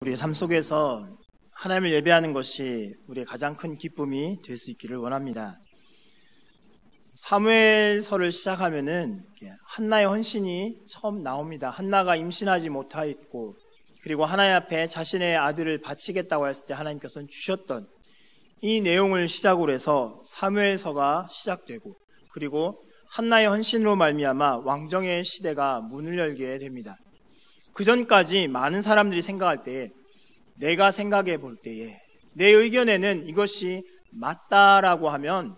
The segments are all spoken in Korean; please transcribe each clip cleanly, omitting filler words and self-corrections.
우리의 삶 속에서 하나님을 예배하는 것이 우리의 가장 큰 기쁨이 될 수 있기를 원합니다. 사무엘서를 시작하면은 한나의 헌신이 처음 나옵니다. 한나가 임신하지 못하였고, 그리고 하나님 앞에 자신의 아들을 바치겠다고 했을 때 하나님께서는 주셨던 이 내용을 시작으로 해서 사무엘서가 시작되고, 그리고 한나의 헌신으로 말미암아 왕정의 시대가 문을 열게 됩니다. 그 전까지 많은 사람들이 생각할 때에, 내가 생각해 볼 때에, 내 의견에는 이것이 맞다라고 하면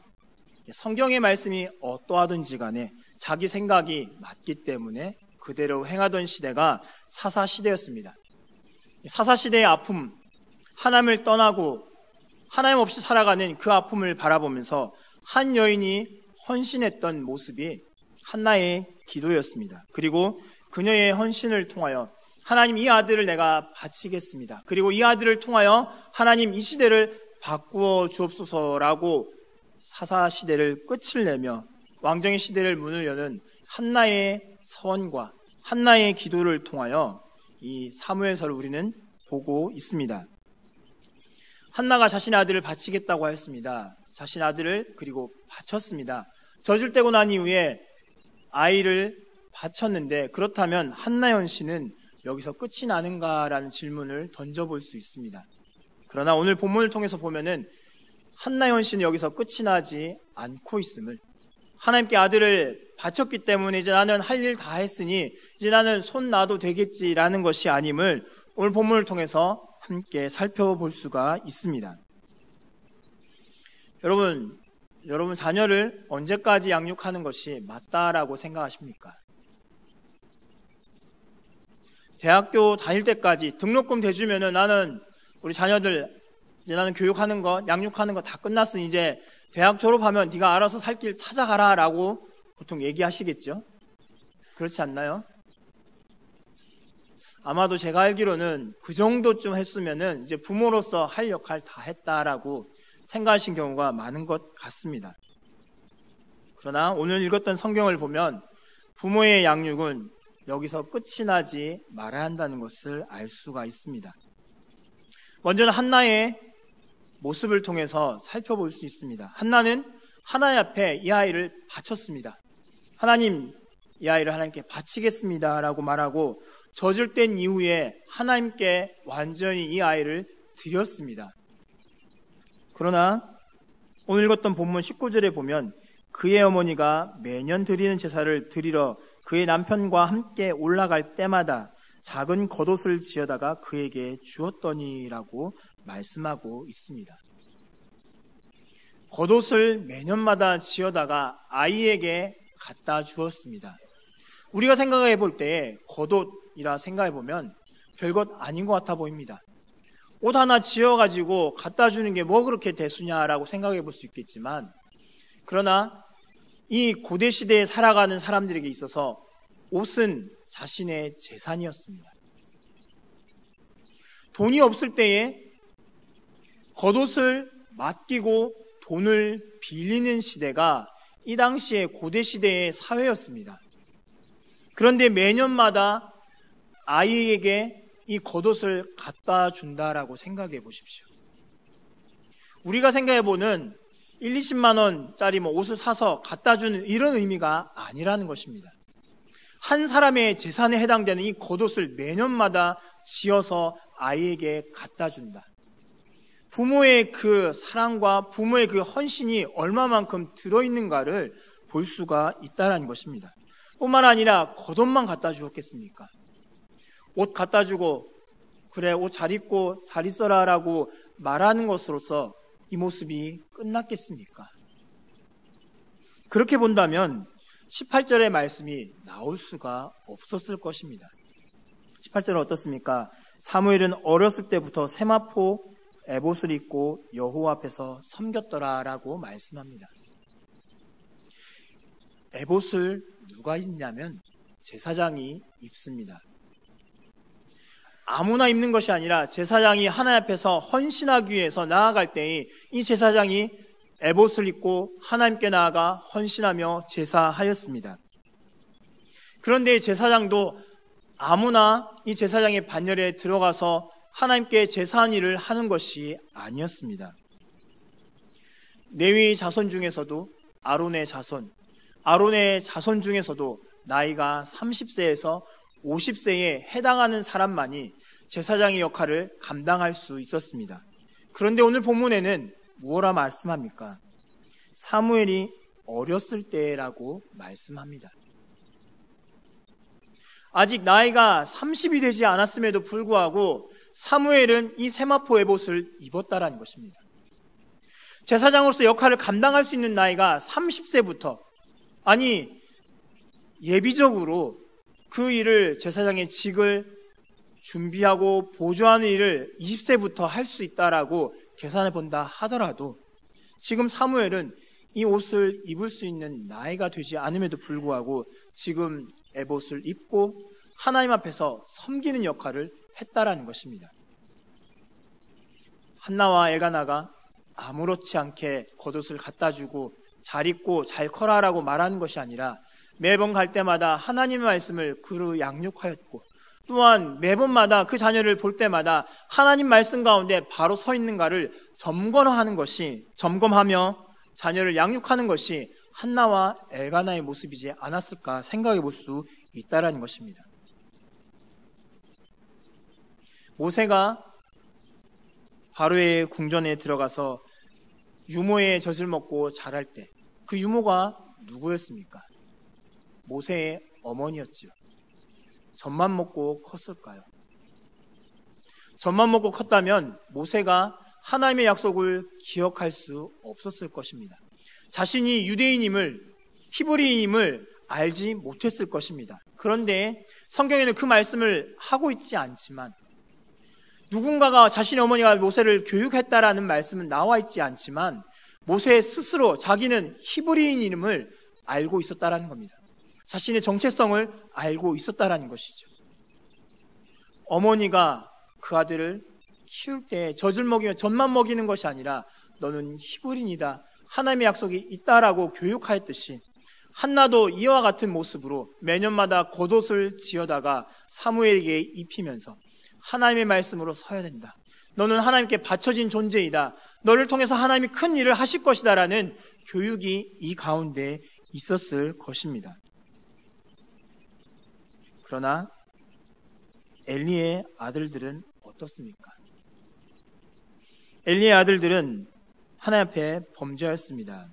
성경의 말씀이 어떠하든지 간에 자기 생각이 맞기 때문에 그대로 행하던 시대가 사사시대였습니다. 사사시대의 아픔, 하나님을 떠나고 하나님 없이 살아가는 그 아픔을 바라보면서 한 여인이 헌신했던 모습이 한나의 기도였습니다. 그리고 그녀의 헌신을 통하여 하나님, 이 아들을 내가 바치겠습니다. 그리고 이 아들을 통하여 하나님, 이 시대를 바꾸어 주옵소서라고 사사시대를 끝을 내며 왕정의 시대를 문을 여는 한나의 서원과 한나의 기도를 통하여 이 사무엘서를 우리는 보고 있습니다. 한나가 자신의 아들을 바치겠다고 하였습니다. 자신의 아들을 그리고 바쳤습니다. 젖을 떼고 난 이후에 아이를 바쳤는데, 그렇다면 한나의 헌신은 여기서 끝이 나는가라는 질문을 던져볼 수 있습니다. 그러나 오늘 본문을 통해서 보면은 한나의 헌신은 여기서 끝이 나지 않고 있음을, 하나님께 아들을 바쳤기 때문에 이제 나는 할 일 다 했으니 이제 나는 손 놔도 되겠지라는 것이 아님을 오늘 본문을 통해서 함께 살펴볼 수가 있습니다. 여러분 자녀를 언제까지 양육하는 것이 맞다라고 생각하십니까? 대학교 다닐 때까지 등록금 대주면은 나는 우리 자녀들 이제 나는 교육하는 거, 양육하는 거 다 끝났으니 이제 대학 졸업하면 네가 알아서 살 길 찾아가라라고 보통 얘기하시겠죠? 그렇지 않나요? 아마도 제가 알기로는 그 정도쯤 했으면은 이제 부모로서 할 역할 다 했다라고 생각하신 경우가 많은 것 같습니다. 그러나 오늘 읽었던 성경을 보면 부모의 양육은 여기서 끝이 나지 말아야 한다는 것을 알 수가 있습니다. 먼저는 한나의 모습을 통해서 살펴볼 수 있습니다. 한나는 하나님 앞에 이 아이를 바쳤습니다. 하나님, 이 아이를 하나님께 바치겠습니다 라고 말하고 젖을 뗀 이후에 하나님께 완전히 이 아이를 드렸습니다. 그러나 오늘 읽었던 본문 19절에 보면 그의 어머니가 매년 드리는 제사를 드리러 그의 남편과 함께 올라갈 때마다 작은 겉옷을 지어다가 그에게 주었더니라고 말씀하고 있습니다. 겉옷을 매년마다 지어다가 아이에게 갖다 주었습니다. 우리가 생각해 볼 때 겉옷이라 생각해 보면 별것 아닌 것 같아 보입니다. 옷 하나 지어가지고 갖다 주는 게 뭐 그렇게 대수냐라고 생각해 볼 수 있겠지만, 그러나 이 고대 시대에 살아가는 사람들에게 있어서 옷은 자신의 재산이었습니다. 돈이 없을 때에 겉옷을 맡기고 돈을 빌리는 시대가 이 당시의 고대 시대의 사회였습니다. 그런데 매년마다 아이에게 이 겉옷을 갖다 준다라고 생각해 보십시오. 우리가 생각해 보는 1, 20만 원짜리 옷을 사서 갖다 주는 이런 의미가 아니라는 것입니다. 한 사람의 재산에 해당되는 이 겉옷을 매년마다 지어서 아이에게 갖다 준다. 부모의 그 사랑과 부모의 그 헌신이 얼마만큼 들어있는가를 볼 수가 있다는 것입니다. 뿐만 아니라 겉옷만 갖다 주었겠습니까? 옷 갖다 주고 그래 옷 잘 입고 잘 있어라 라고 말하는 것으로서 이 모습이 끝났겠습니까? 그렇게 본다면 18절의 말씀이 나올 수가 없었을 것입니다. 18절은 어떻습니까? 사무엘은 어렸을 때부터 세마포 에봇을 입고 여호와 앞에서 섬겼더라 라고 말씀합니다. 에봇을 누가 입냐면 제사장이 입습니다. 아무나 입는 것이 아니라 제사장이 하나님 앞에서 헌신하기 위해서 나아갈 때에 이 제사장이 에봇을 입고 하나님께 나아가 헌신하며 제사하였습니다. 그런데 제사장도 아무나 이 제사장의 반열에 들어가서 하나님께 제사한 일을 하는 것이 아니었습니다. 레위 자손 중에서도 아론의 자손 중에서도 나이가 30세에서 50세에 해당하는 사람만이 제사장의 역할을 감당할 수 있었습니다. 그런데 오늘 본문에는 무엇라 말씀합니까? 사무엘이 어렸을 때라고 말씀합니다. 아직 나이가 30이 되지 않았음에도 불구하고 사무엘은 이 세마포 에봇을 입었다라는 것입니다. 제사장으로서 역할을 감당할 수 있는 나이가 30세부터, 아니 예비적으로 그 일을, 제사장의 직을 준비하고 보조하는 일을 20세부터 할 수 있다라고 계산해 본다 하더라도 지금 사무엘은 이 옷을 입을 수 있는 나이가 되지 않음에도 불구하고 지금 에봇을 입고 하나님 앞에서 섬기는 역할을 했다라는 것입니다. 한나와 엘가나가 아무렇지 않게 겉옷을 갖다 주고 잘 입고 잘 커라라고 말하는 것이 아니라 매번 갈 때마다 하나님의 말씀을 그로 양육하였고, 또한 매번마다 그 자녀를 볼 때마다 하나님 말씀 가운데 바로 서 있는가를 점검하며 자녀를 양육하는 것이 한나와 엘가나의 모습이지 않았을까 생각해 볼 수 있다라는 것입니다. 모세가 바로의 궁전에 들어가서 유모의 젖을 먹고 자랄 때 그 유모가 누구였습니까? 모세의 어머니였죠. 젖만 먹고 컸을까요? 젖만 먹고 컸다면 모세가 하나님의 약속을 기억할 수 없었을 것입니다. 자신이 유대인임을, 히브리인임을 알지 못했을 것입니다. 그런데 성경에는 그 말씀을 하고 있지 않지만, 누군가가 자신의 어머니가 모세를 교육했다라는 말씀은 나와 있지 않지만 모세 스스로 자기는 히브리인임을 알고 있었다라는 겁니다. 자신의 정체성을 알고 있었다라는 것이죠. 어머니가 그 아들을 키울 때 젖만 먹이는 것이 아니라 너는 히브리인이다, 하나님의 약속이 있다라고 교육하였듯이 한나도 이와 같은 모습으로 매년마다 겉옷을 지어다가 사무엘에게 입히면서 하나님의 말씀으로 서야 된다, 너는 하나님께 바쳐진 존재이다, 너를 통해서 하나님이 큰 일을 하실 것이다 라는 교육이 이 가운데 있었을 것입니다. 그러나 엘리의 아들들은 어떻습니까? 엘리의 아들들은 하나님 앞에 범죄하였습니다.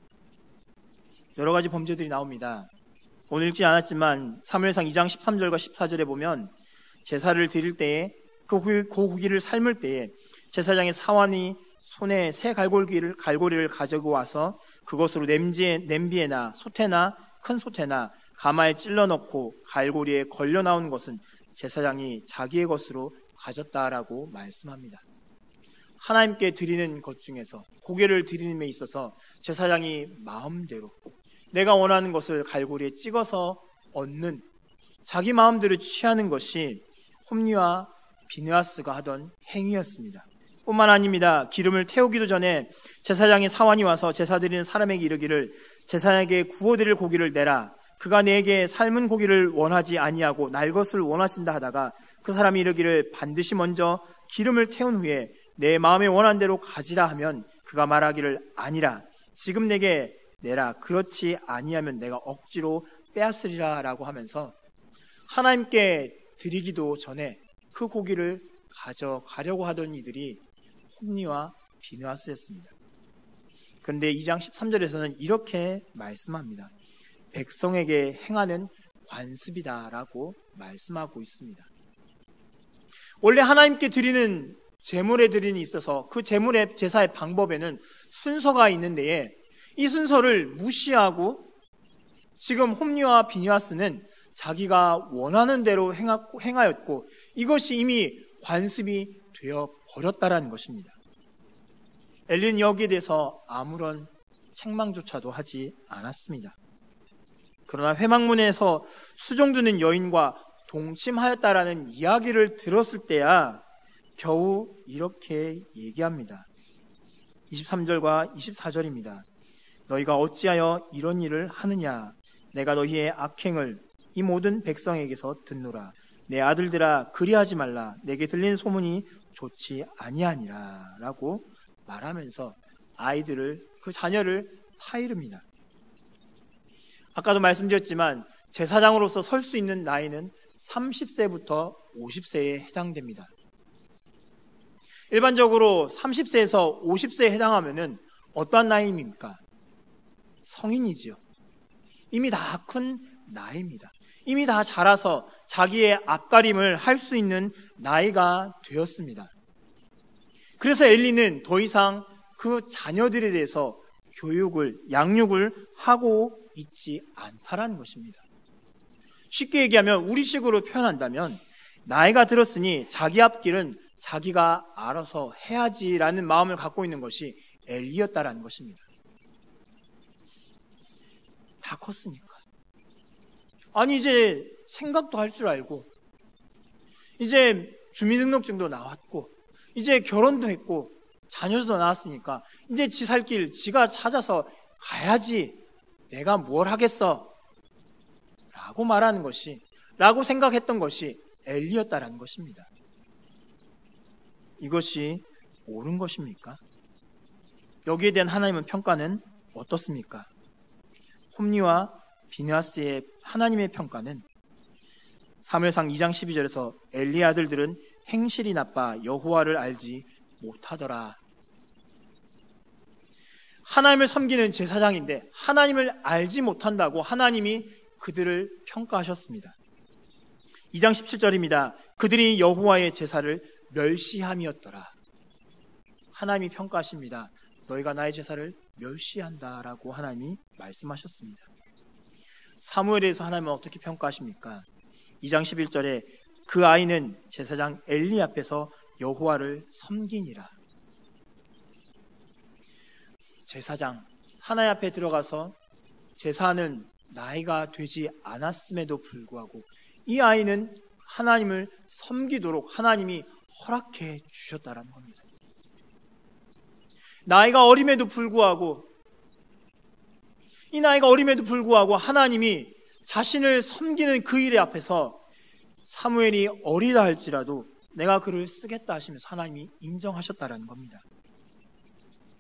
여러 가지 범죄들이 나옵니다. 오늘 읽지 않았지만 사무엘상 2장 13절과 14절에 보면 제사를 드릴 때에 그 고기를 삶을 때에 제사장의 사환이 손에 새 갈고리를 가지고 와서 그것으로 냄비에나 솥에나 큰 솥에나 가마에 찔러 넣고 갈고리에 걸려 나온 것은 제사장이 자기의 것으로 가졌다라고 말씀합니다. 하나님께 드리는 것 중에서 고기를 드리는 데 있어서 제사장이 마음대로 내가 원하는 것을 갈고리에 찍어서 얻는, 자기 마음대로 취하는 것이 홈리와 비느하스가 하던 행위였습니다. 뿐만 아닙니다. 기름을 태우기도 전에 제사장의 사환이 와서 제사 드리는 사람에게 이르기를 제사장에게 구워드릴 고기를 내라. 그가 내게 삶은 고기를 원하지 아니하고 날 것을 원하신다 하다가 그 사람이 이르기를 반드시 먼저 기름을 태운 후에 내 마음에 원한 대로 가지라 하면 그가 말하기를 아니라 지금 내게 내라. 그렇지 아니하면 내가 억지로 빼앗으리라 라고 하면서 하나님께 드리기도 전에 그 고기를 가져가려고 하던 이들이 홈리와 비느하스였습니다. 그런데 2장 13절에서는 이렇게 말씀합니다. 백성에게 행하는 관습이다라고 말씀하고 있습니다. 원래 하나님께 드리는 제물에 드리는 있어서 그 제물의 제사의 방법에는 순서가 있는데 이 순서를 무시하고 지금 홈리와 비느하스는 자기가 원하는 대로 행하였고 이것이 이미 관습이 되어 버렸다라는 것입니다. 엘리는 여기에 대해서 아무런 책망조차도 하지 않았습니다. 그러나 회막문에서 수종드는 여인과 동침하였다라는 이야기를 들었을 때야 겨우 이렇게 얘기합니다. 23절과 24절입니다. 너희가 어찌하여 이런 일을 하느냐? 내가 너희의 악행을 이 모든 백성에게서 듣노라. 내 아들들아 그리하지 말라. 내게 들린 소문이 좋지 아니하니라 라고 말하면서 그 자녀를 타이릅니다. 아까도 말씀드렸지만 제사장으로서 설 수 있는 나이는 30세부터 50세에 해당됩니다. 일반적으로 30세에서 50세에 해당하면은 어떠한 나이입니까? 성인이지요. 이미 다 큰 나이입니다. 이미 다 자라서 자기의 앞가림을 할 수 있는 나이가 되었습니다. 그래서 엘리는 더 이상 그 자녀들에 대해서 양육을 하고 있지 않다라는 것입니다. 쉽게 얘기하면 우리식으로 표현한다면 나이가 들었으니 자기 앞길은 자기가 알아서 해야지라는 마음을 갖고 있는 것이 엘리였다라는 것입니다. 다 컸으니까. 아니 이제 생각도 할 줄 알고 이제 주민등록증도 나왔고 이제 결혼도 했고 자녀도 낳았으니까 이제 지 살 길 지가 찾아서 가야지 내가 뭘 하겠어 라고 생각했던 것이 엘리였다라는 것입니다. 이것이 옳은 것입니까? 여기에 대한 하나님의 평가는 어떻습니까? 홈리와 비느하스의 하나님의 평가는 사무엘상 2장 12절에서 엘리의 아들들은 행실이 나빠 여호와를 알지 못하더라. 하나님을 섬기는 제사장인데 하나님을 알지 못한다고 하나님이 그들을 평가하셨습니다. 2장 17절입니다. 그들이 여호와의 제사를 멸시함이었더라. 하나님이 평가하십니다. 너희가 나의 제사를 멸시한다라고 하나님이 말씀하셨습니다. 사무엘에서 하나님은 어떻게 평가하십니까? 2장 11절에 그 아이는 제사장 엘리 앞에서 여호와를 섬기니라. 제사장 하나님 앞에 들어가서 제사하는 나이가 되지 않았음에도 불구하고 이 아이는 하나님을 섬기도록 하나님이 허락해 주셨다는 겁니다. 나이가 어림에도 불구하고 하나님이 자신을 섬기는 그 일에 앞에서 사무엘이 어리다 할지라도 내가 그를 쓰겠다 하시면서 하나님이 인정하셨다는 겁니다.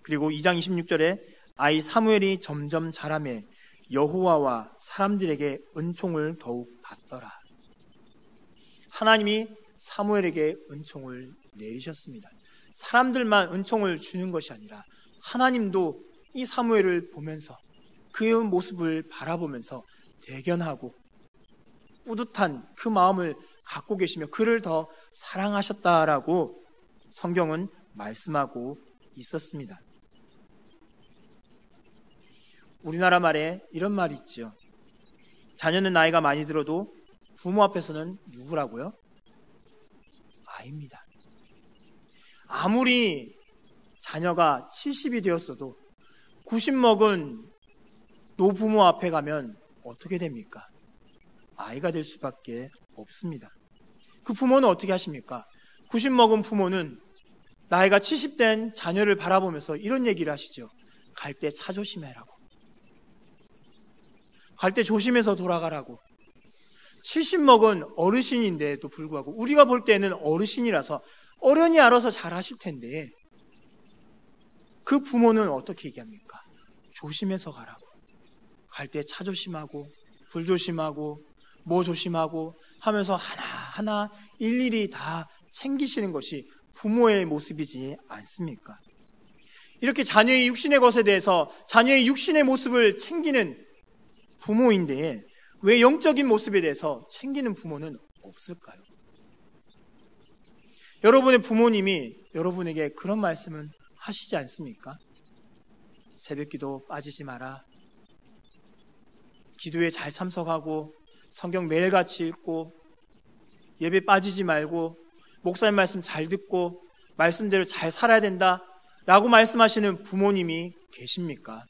그리고 2장 26절에 아이 사무엘이 점점 자라매 여호와와 사람들에게 은총을 더욱 받더라. 하나님이 사무엘에게 은총을 내리셨습니다. 사람들만 은총을 주는 것이 아니라 하나님도 이 사무엘을 보면서 그 모습을 바라보면서 대견하고 뿌듯한 그 마음을 갖고 계시며 그를 더 사랑하셨다라고 성경은 말씀하고 있었습니다. 우리나라 말에 이런 말이 있죠. 자녀는 나이가 많이 들어도 부모 앞에서는 누구라고요? 아이입니다. 아무리 자녀가 70이 되었어도 90 먹은 노부모 앞에 가면 어떻게 됩니까? 아이가 될 수밖에 없습니다. 그 부모는 어떻게 하십니까? 90 먹은 부모는 나이가 70 된 자녀를 바라보면서 이런 얘기를 하시죠. 갈 때 차 조심해라고. 갈 때 조심해서 돌아가라고. 70 먹은 어르신인데도 불구하고 우리가 볼 때는 어르신이라서 어련히 알아서 잘 하실 텐데 그 부모는 어떻게 얘기합니까? 조심해서 가라고. 갈 때 차 조심하고 불 조심하고 뭐 조심하고 하면서 하나하나 일일이 다 챙기시는 것이 부모의 모습이지 않습니까? 이렇게 자녀의 육신의 것에 대해서 자녀의 육신의 모습을 챙기는 부모인데 왜 영적인 모습에 대해서 챙기는 부모는 없을까요? 여러분의 부모님이 여러분에게 그런 말씀은 하시지 않습니까? 새벽기도 빠지지 마라. 기도에 잘 참석하고 성경 매일같이 읽고 예배 빠지지 말고 목사님 말씀 잘 듣고 말씀대로 잘 살아야 된다 라고 말씀하시는 부모님이 계십니까?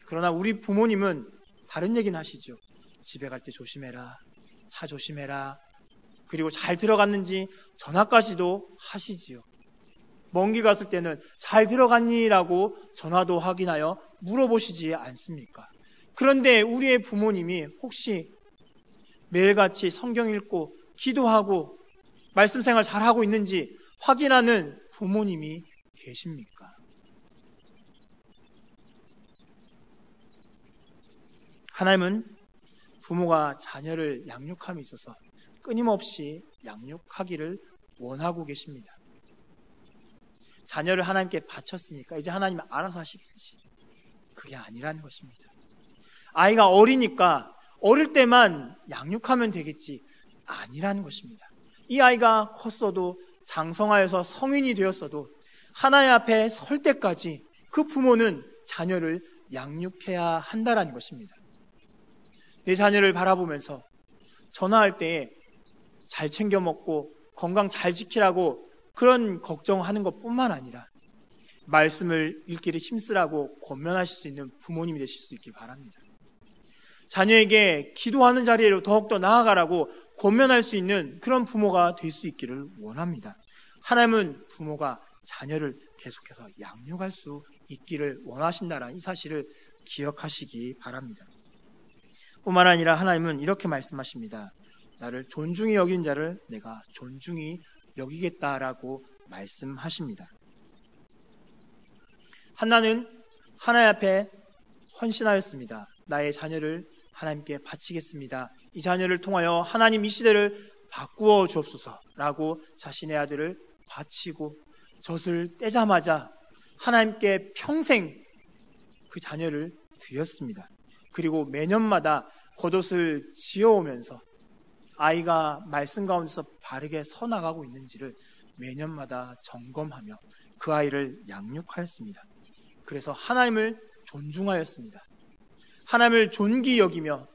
그러나 우리 부모님은 다른 얘기는 하시죠. 집에 갈 때 조심해라. 차 조심해라. 그리고 잘 들어갔는지 전화까지도 하시지요. 먼 길 갔을 때는 잘 들어갔니? 라고 전화도 확인하여 물어보시지 않습니까? 그런데 우리의 부모님이 혹시 매일같이 성경 읽고 기도하고 말씀 생활 잘하고 있는지 확인하는 부모님이 계십니까? 하나님은 부모가 자녀를 양육함에 있어서 끊임없이 양육하기를 원하고 계십니다. 자녀를 하나님께 바쳤으니까 이제 하나님이 알아서 하시겠지. 그게 아니라는 것입니다. 아이가 어리니까 어릴 때만 양육하면 되겠지. 아니라는 것입니다. 이 아이가 컸어도 장성하여서 성인이 되었어도 하나님 앞에 설 때까지 그 부모는 자녀를 양육해야 한다는 것입니다. 내 자녀를 바라보면서 전화할 때 잘 챙겨 먹고 건강 잘 지키라고 그런 걱정하는 것뿐만 아니라 말씀을 읽기를 힘쓰라고 권면하실 수 있는 부모님이 되실 수 있길 바랍니다. 자녀에게 기도하는 자리로 더욱더 나아가라고 권면할 수 있는 그런 부모가 될 수 있기를 원합니다. 하나님은 부모가 자녀를 계속해서 양육할 수 있기를 원하신다는 이 사실을 기억하시기 바랍니다. 뿐만 아니라 하나님은 이렇게 말씀하십니다. 나를 존중히 여긴 자를 내가 존중히 여기겠다라고 말씀하십니다. 한나는 하나님 앞에 헌신하였습니다. 나의 자녀를 하나님께 바치겠습니다. 이 자녀를 통하여 하나님 이 시대를 바꾸어 주옵소서라고 자신의 아들을 바치고 젖을 떼자마자 하나님께 평생 그 자녀를 드렸습니다. 그리고 매년마다 겉옷을 지어오면서 아이가 말씀 가운데서 바르게 서나가고 있는지를 매년마다 점검하며 그 아이를 양육하였습니다. 그래서 하나님을 존중하였습니다. 하나님을 존귀 여기며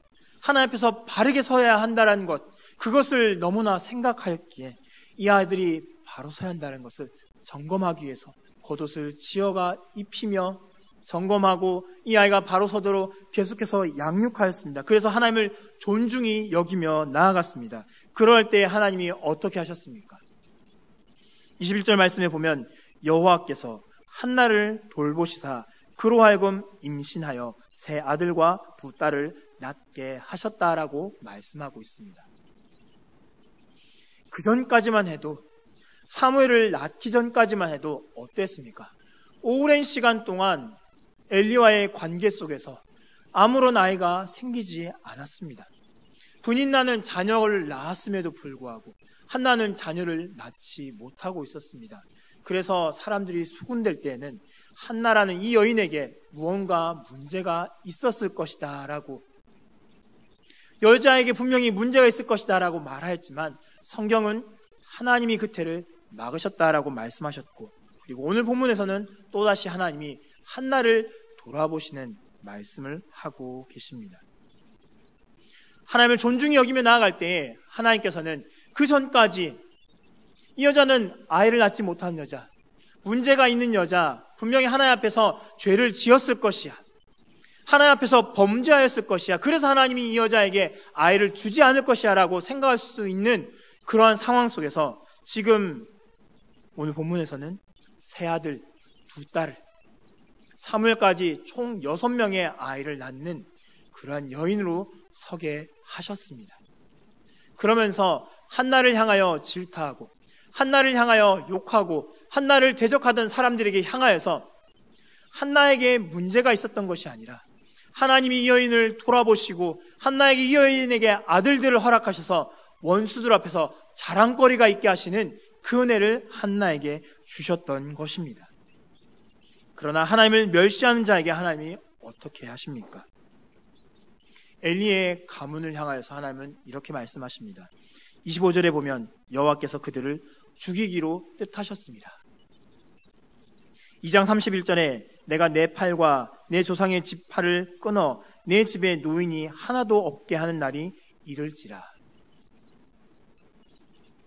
하나님 앞에서 바르게 서야 한다는 것, 그것을 너무나 생각하였기에 이 아이들이 바로 서야 한다는 것을 점검하기 위해서 겉옷을 지어가 입히며 점검하고 이 아이가 바로 서도록 계속해서 양육하였습니다. 그래서 하나님을 존중히 여기며 나아갔습니다. 그럴 때 하나님이 어떻게 하셨습니까? 21절 말씀에 보면 여호와께서 한나를 돌보시사 그로 하여금 임신하여 새 아들과 두 딸을 낳게 하셨다라고 말씀하고 있습니다. 그 전까지만 해도 사무엘을 낳기 전까지만 해도 어땠습니까? 오랜 시간 동안 엘리와의 관계 속에서 아무런 아이가 생기지 않았습니다. 분인나는 자녀를 낳았음에도 불구하고 한나는 자녀를 낳지 못하고 있었습니다. 그래서 사람들이 수군될 때에는 한나라는 이 여인에게 무언가 문제가 있었을 것이다 라고, 여자에게 분명히 문제가 있을 것이다 라고 말하였지만 성경은 하나님이 그 태를 막으셨다라고 말씀하셨고, 그리고 오늘 본문에서는 또다시 하나님이 한나를 돌아보시는 말씀을 하고 계십니다. 하나님을 존중히 여기며 나아갈 때에 하나님께서는 그 전까지 이 여자는 아이를 낳지 못한 여자, 문제가 있는 여자, 분명히 하나님 앞에서 죄를 지었을 것이야, 하나님 앞에서 범죄하였을 것이야, 그래서 하나님이 이 여자에게 아이를 주지 않을 것이야 라고 생각할 수 있는 그러한 상황 속에서 지금 오늘 본문에서는 세 아들, 두 딸을, 사무엘까지 총 6명의 아이를 낳는 그러한 여인으로 서게 하셨습니다. 그러면서 한나를 향하여 질타하고 한나를 향하여 욕하고 한나를 대적하던 사람들에게 향하여서 한나에게 문제가 있었던 것이 아니라 하나님이 이 여인을 돌아보시고 한나에게 이 여인에게 아들들을 허락하셔서 원수들 앞에서 자랑거리가 있게 하시는 그 은혜를 한나에게 주셨던 것입니다. 그러나 하나님을 멸시하는 자에게 하나님이 어떻게 하십니까? 엘리의 가문을 향하여서 하나님은 이렇게 말씀하십니다. 25절에 보면 여호와께서 그들을 죽이기로 뜻하셨습니다. 2장 31절에 내가 내 팔과 내 조상의 집 팔을 끊어 내 집에 노인이 하나도 없게 하는 날이 이를지라.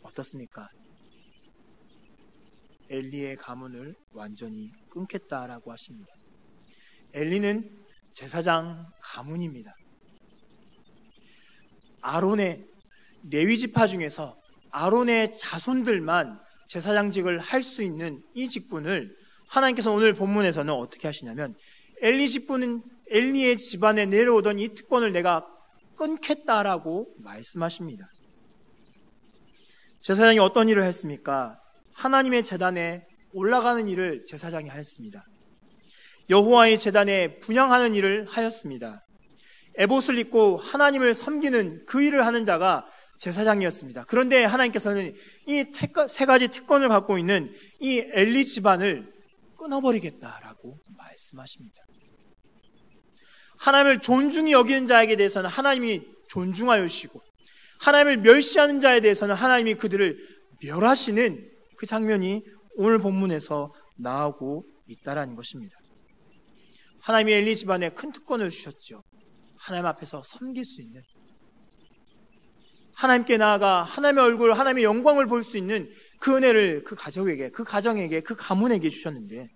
어떻습니까? 엘리의 가문을 완전히 끊겠다라고 하십니다. 엘리는 제사장 가문입니다. 아론의 레위 지파 중에서 아론의 자손들만 제사장직을 할 수 있는 이 직분을 하나님께서 오늘 본문에서는 어떻게 하시냐면 엘리 직분은 엘리의 집안에 내려오던 이 특권을 내가 끊겠다라고 말씀하십니다. 제사장이 어떤 일을 했습니까? 하나님의 제단에 올라가는 일을 제사장이 하였습니다. 여호와의 제단에 분향하는 일을 하였습니다. 에봇을 입고 하나님을 섬기는 그 일을 하는 자가 제사장이었습니다. 그런데 하나님께서는 이 세 가지 특권을 갖고 있는 이 엘리 집안을 끊어버리겠다라고 말씀하십니다. 하나님을 존중히 여기는 자에게 대해서는 하나님이 존중하여 주시고, 하나님을 멸시하는 자에 대해서는 하나님이 그들을 멸하시는 그 장면이 오늘 본문에서 나오고 있다라는 것입니다. 하나님이 엘리 집안에 큰 특권을 주셨죠. 하나님 앞에서 섬길 수 있는, 하나님께 나아가 하나님의 얼굴, 하나님의 영광을 볼 수 있는 그 은혜를 그 가족에게, 그 가정에게, 그 가문에게 주셨는데,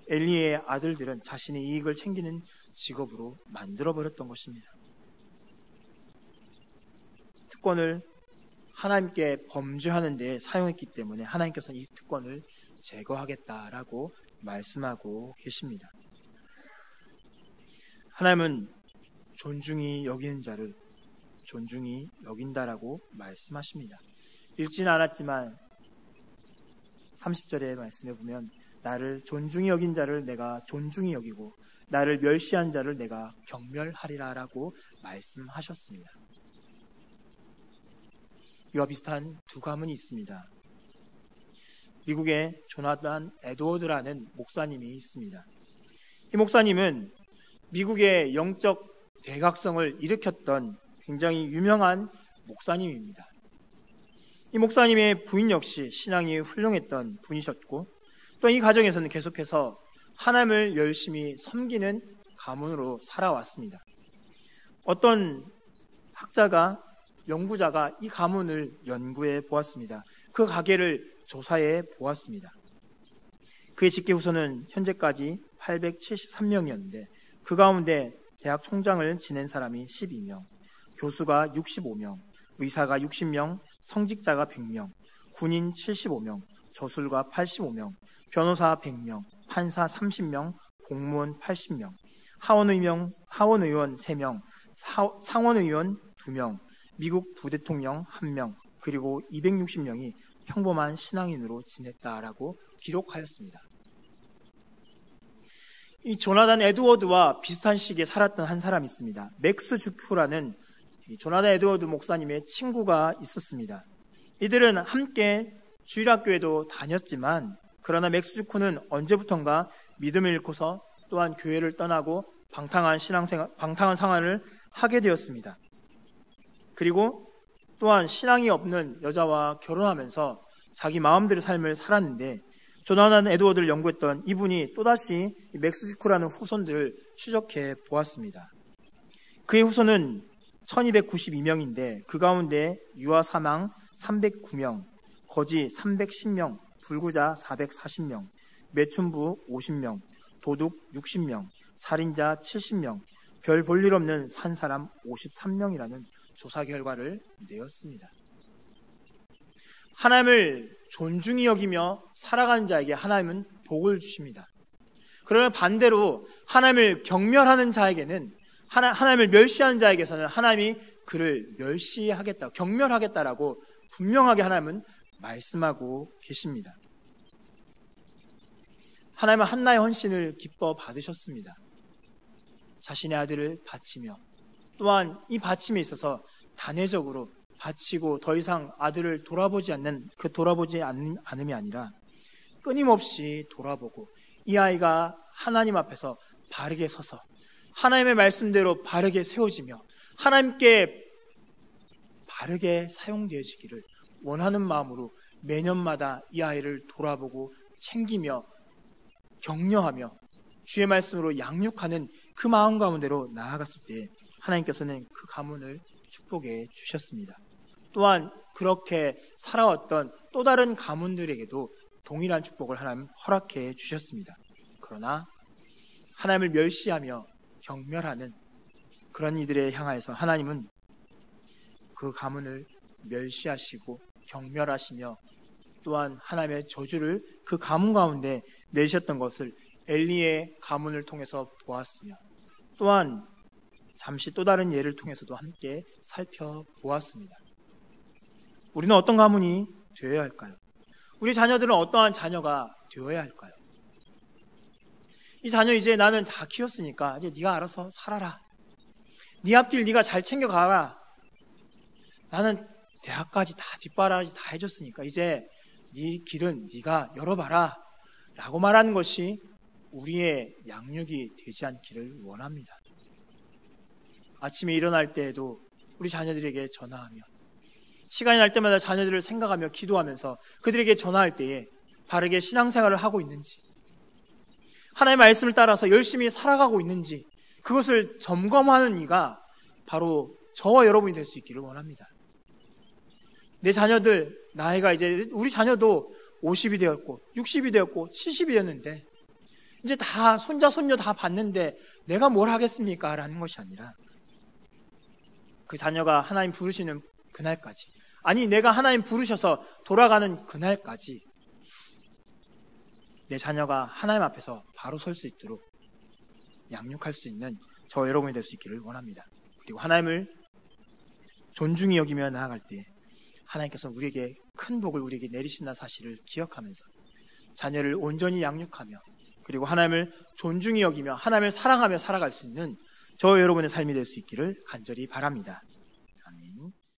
엘리의 아들들은 자신의 이익을 챙기는 직업으로 만들어버렸던 것입니다. 특권을 하나님께 범죄하는 데 사용했기 때문에 하나님께서는 이 특권을 제거하겠다라고 말씀하고 계십니다. 하나님은 존중히 여기는 자를 존중히 여긴다라고 말씀하십니다. 읽지는 않았지만 30절의 말씀에 보면 나를 존중히 여긴 자를 내가 존중히 여기고 나를 멸시한 자를 내가 경멸하리라 라고 말씀하셨습니다. 이와 비슷한 두 가문이 있습니다. 미국에 조나단 에드워드라는 목사님이 있습니다. 이 목사님은 미국의 영적 대각성을 일으켰던 굉장히 유명한 목사님입니다. 이 목사님의 부인 역시 신앙이 훌륭했던 분이셨고, 또 이 가정에서는 계속해서 하나님을 열심히 섬기는 가문으로 살아왔습니다. 어떤 학자가, 연구자가 이 가문을 연구해 보았습니다. 그 가계를 조사해 보았습니다. 그의 직계 후손은 현재까지 873명이었는데 그 가운데 대학 총장을 지낸 사람이 12명, 교수가 65명, 의사가 60명, 성직자가 100명, 군인 75명, 저술가 85명, 변호사 100명, 판사 30명, 공무원 80명, 하원의원 3명, 상원의원 2명, 미국 부대통령 1명, 그리고 260명이 평범한 신앙인으로 지냈다라고 기록하였습니다. 이 조나단 에드워드와 비슷한 시기에 살았던 한 사람이 있습니다. 맥스 주크라는 조나단 에드워드 목사님의 친구가 있었습니다. 이들은 함께 주일학교에도 다녔지만, 그러나 맥스 주크는 언제부턴가 믿음을 잃고서 또한 교회를 떠나고 방탕한 생활을 하게 되었습니다. 그리고 또한 신앙이 없는 여자와 결혼하면서 자기 마음대로 삶을 살았는데, 조나단 에드워드를 연구했던 이분이 또다시 맥스 주크라는 후손들을 추적해 보았습니다. 그의 후손은 1292명인데 그 가운데 유아 사망 309명, 거지 310명, 불구자 440명, 매춘부 50명, 도둑 60명, 살인자 70명, 별 볼 일 없는 산 사람 53명이라는 조사 결과를 내었습니다. 하나님을 존중히 여기며 살아가는 자에게 하나님은 복을 주십니다. 그러나 반대로 하나님을 경멸하는 자에게는, 하나님을 멸시하는 자에게서는 하나님이 그를 멸시하겠다, 경멸하겠다라고 분명하게 하나님은 말씀하고 계십니다. 하나님은 한나의 헌신을 기뻐 받으셨습니다. 자신의 아들을 바치며, 또한 이 바침에 있어서 단회적으로 바치고 더 이상 아들을 돌아보지 않음이 아니라 끊임없이 돌아보고 이 아이가 하나님 앞에서 바르게 서서 하나님의 말씀대로 바르게 세워지며 하나님께 바르게 사용되어지기를 원하는 마음으로 매년마다 이 아이를 돌아보고 챙기며 격려하며 주의 말씀으로 양육하는 그 마음 가운데로 나아갔을 때 하나님께서는 그 가문을 축복해 주셨습니다. 또한 그렇게 살아왔던 또 다른 가문들에게도 동일한 축복을 하나님 허락해 주셨습니다. 그러나 하나님을 멸시하며 경멸하는 그런 이들에 향하여서 하나님은 그 가문을 멸시하시고 경멸하시며 또한 하나님의 저주를 그 가문 가운데 내셨던 것을 엘리의 가문을 통해서 보았으며, 또한 잠시 또 다른 예를 통해서도 함께 살펴보았습니다. 우리는 어떤 가문이 되어야 할까요? 우리 자녀들은 어떠한 자녀가 되어야 할까요? 이 자녀 이제 나는 다 키웠으니까 이제 네가 알아서 살아라. 네 앞길 네가 잘 챙겨가라. 나는 대학까지 다 뒷바라지 다 해줬으니까 이제 네 길은 네가 열어봐라 라고 말하는 것이 우리의 양육이 되지 않기를 원합니다. 아침에 일어날 때에도 우리 자녀들에게 전화하며 시간이 날 때마다 자녀들을 생각하며 기도하면서 그들에게 전화할 때에 바르게 신앙생활을 하고 있는지, 하나님의 말씀을 따라서 열심히 살아가고 있는지 그것을 점검하는 이가 바로 저와 여러분이 될 수 있기를 원합니다. 내 자녀들, 나이가 이제 우리 자녀도 50이 되었고 60이 되었고 70이 되었는데 이제 다 손자 손녀 다 봤는데 내가 뭘 하겠습니까? 라는 것이 아니라 그 자녀가 하나님 부르시는 그날까지, 아니 내가 하나님 부르셔서 돌아가는 그날까지 내 자녀가 하나님 앞에서 바로 설 수 있도록 양육할 수 있는 저 여러분이 될 수 있기를 원합니다. 그리고 하나님을 존중히 여기며 나아갈 때 하나님께서 우리에게 큰 복을 우리에게 내리신다는 사실을 기억하면서 자녀를 온전히 양육하며 그리고 하나님을 존중히 여기며 하나님을 사랑하며 살아갈 수 있는 저 여러분의 삶이 될 수 있기를 간절히 바랍니다.